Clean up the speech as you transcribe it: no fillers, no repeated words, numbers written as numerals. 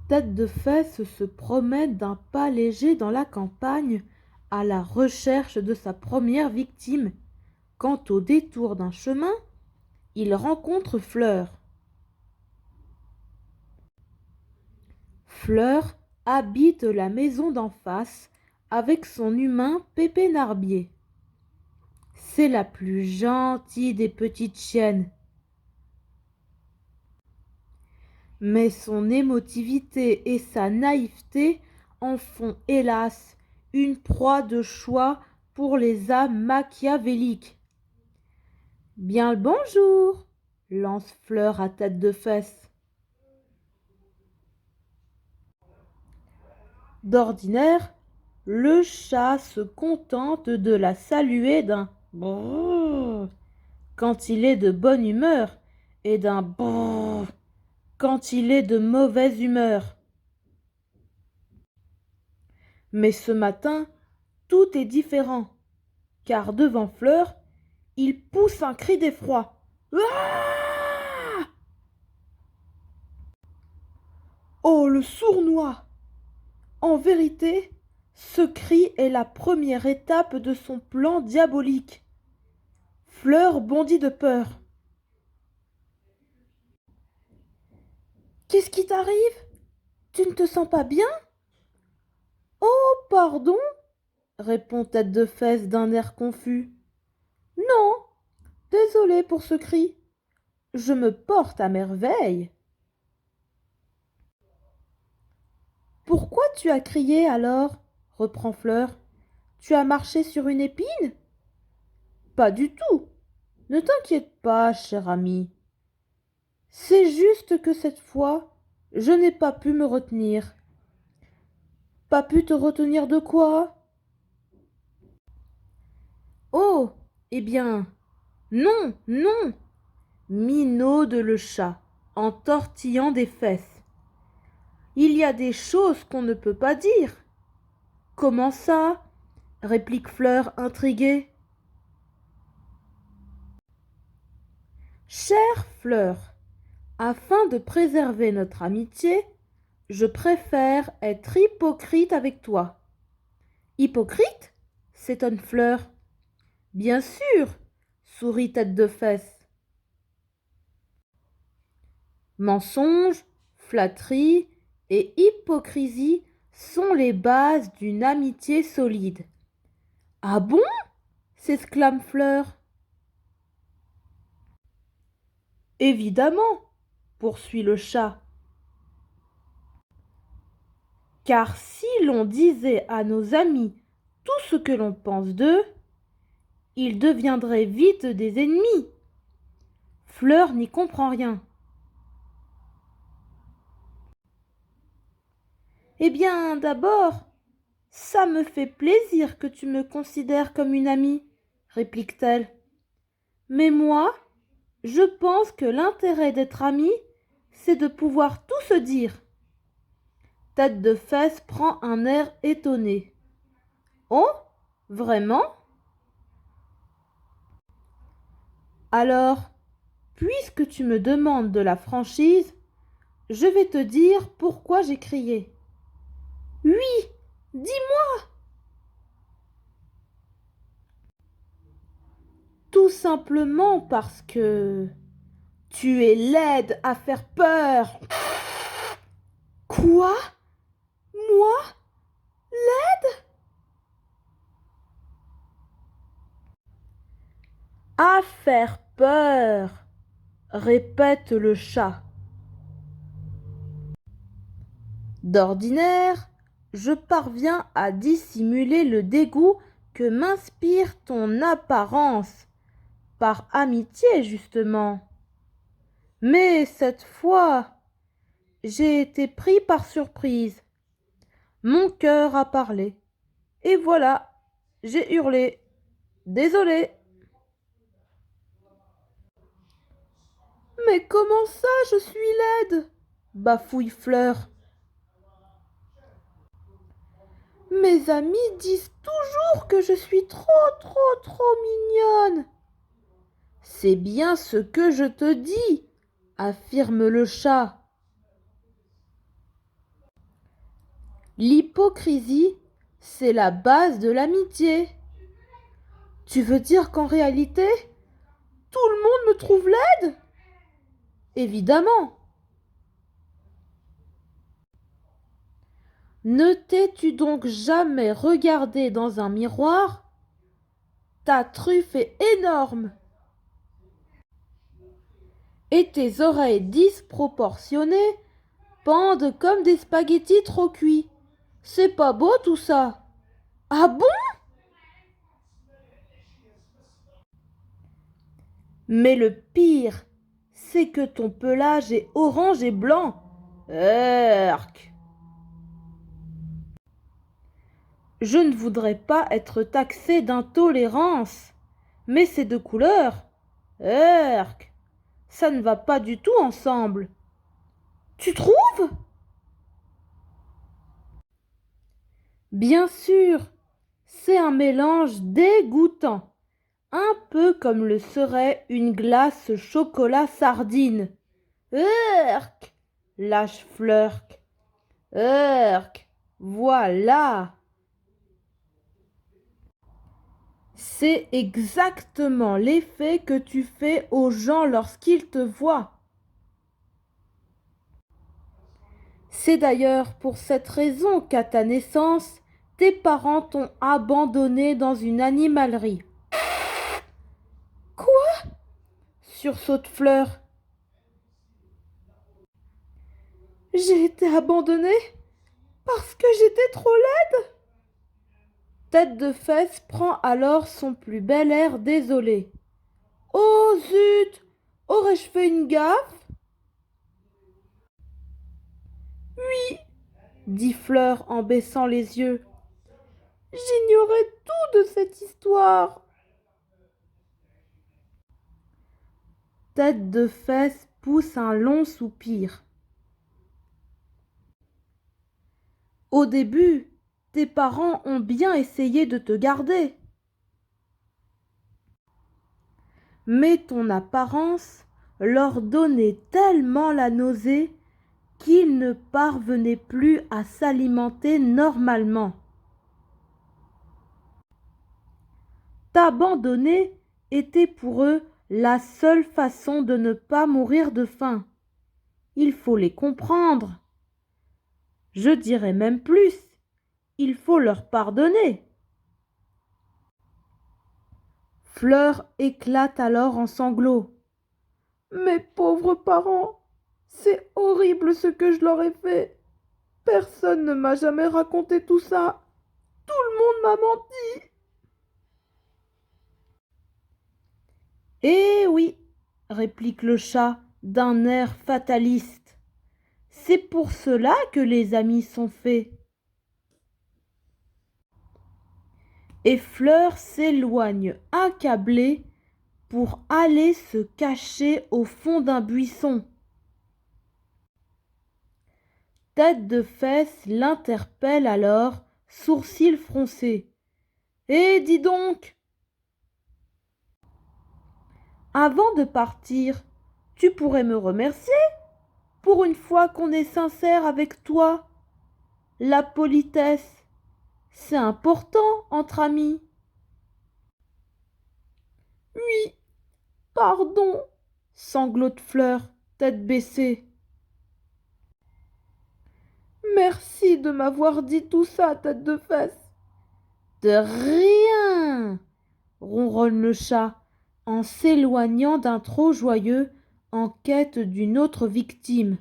Tête de Fesse se promène d'un pas léger dans la campagne à la recherche de sa première victime, quand au détour d'un chemin, il rencontre Fleur. Fleur habite la maison d'en face avec son humain Pépé Narbier. C'est la plus gentille des petites chiennes. Mais son émotivité et sa naïveté en font hélas une proie de choix pour les âmes machiavéliques. Bien le bonjour, lance Fleur à Tête de Fesse. D'ordinaire, le chat se contente de la saluer d'un brrr quand il est de bonne humeur et d'un brrr quand il est de mauvaise humeur. Mais ce matin, tout est différent, car devant Fleur, il pousse un cri d'effroi. Ah! Oh, le sournois! En vérité, ce cri est la première étape de son plan diabolique. Fleur bondit de peur. Qu'est-ce qui t'arrive? Tu ne te sens pas bien? Oh, pardon, répond Tête de Fesse d'un air confus. Non, désolé pour ce cri. Je me porte à merveille. Pourquoi tu as crié alors? Reprend Fleur. Tu as marché sur une épine? Pas du tout. Ne t'inquiète pas, cher ami. C'est juste que cette fois, je n'ai pas pu me retenir. Pas pu te retenir de quoi? Oh, eh bien, non, non, minaude le chat, en tortillant des fesses. Il y a des choses qu'on ne peut pas dire. Comment ça? Réplique Fleur intriguée. Chère Fleur, afin de préserver notre amitié, je préfère être hypocrite avec toi. Hypocrite? S'étonne Fleur. Bien sûr, sourit Tête de Fesse. Mensonge, flatterie et hypocrisie sont les bases d'une amitié solide. Ah bon? S'exclame Fleur. Évidemment, poursuit le chat. Car si l'on disait à nos amis tout ce que l'on pense d'eux, ils deviendraient vite des ennemis. Fleur n'y comprend rien. Eh bien, d'abord, ça me fait plaisir que tu me considères comme une amie, réplique-t-elle. Mais moi, je pense que l'intérêt d'être amie, c'est de pouvoir tout se dire. Tête de Fesse prend un air étonné. Oh, vraiment? Alors, puisque tu me demandes de la franchise, je vais te dire pourquoi j'ai crié. Oui, dis-moi! Tout simplement parce que tu es laide à faire peur. Quoi? Moi? À faire peur, répète le chat. D'ordinaire, je parviens à dissimuler le dégoût que m'inspire ton apparence, par amitié justement. Mais cette fois, j'ai été pris par surprise. Mon cœur a parlé. Et voilà, j'ai hurlé. Désolé. Mais comment ça, je suis laide? Bafouille Fleur. Mes amis disent toujours que je suis trop mignonne. C'est bien ce que je te dis, affirme le chat. L'hypocrisie, c'est la base de l'amitié. Tu veux dire qu'en réalité, tout le monde me trouve laide? Évidemment. Ne t'es-tu donc jamais regardé dans un miroir? Ta truffe est énorme. Et tes oreilles disproportionnées pendent comme des spaghettis trop cuits. C'est pas beau tout ça. Ah bon? Mais le pire, c'est que ton pelage est orange et blanc. Urk. Je ne voudrais pas être taxé d'intolérance, mais ces deux couleurs, urk, ça ne va pas du tout ensemble. Tu trouves? Bien sûr, c'est un mélange dégoûtant, un peu comme le serait une glace chocolat sardine. Urk, lâche Flurk. Urk, voilà. C'est exactement l'effet que tu fais aux gens lorsqu'ils te voient. C'est d'ailleurs pour cette raison qu'à ta naissance, tes parents t'ont abandonné dans une animalerie. Quoi? Sursaute Fleur. J'ai été abandonnée parce que j'étais trop laide. Tête de Fesse prend alors son plus bel air désolé. Oh zut! Aurais-je fait une gaffe? Oui, dit Fleur en baissant les yeux. J'ignorais tout de cette histoire. Tête de Fesse pousse un long soupir. Au début, tes parents ont bien essayé de te garder. Mais ton apparence leur donnait tellement la nausée qu'ils ne parvenaient plus à s'alimenter normalement. T'abandonner était pour eux la seule façon de ne pas mourir de faim. Il faut les comprendre. Je dirais même plus, il faut leur pardonner. Fleur éclate alors en sanglots. Mes pauvres parents, c'est horrible ce que je leur ai fait. Personne ne m'a jamais raconté tout ça. Tout le monde m'a menti. Eh oui, réplique le chat d'un air fataliste. C'est pour cela que les amis sont faits. Et Fleur s'éloigne accablée pour aller se cacher au fond d'un buisson. Tête de Fesse l'interpelle alors, sourcils froncés. Eh, dis donc! Avant de partir, tu pourrais me remercier pour une fois qu'on est sincère avec toi. La politesse, c'est important entre amis. Oui, pardon, sanglote Fleur, tête baissée. Merci de m'avoir dit tout ça, Tête de Fesse. De rien, ronronne le chat en s'éloignant d'un trot joyeux en quête d'une autre victime.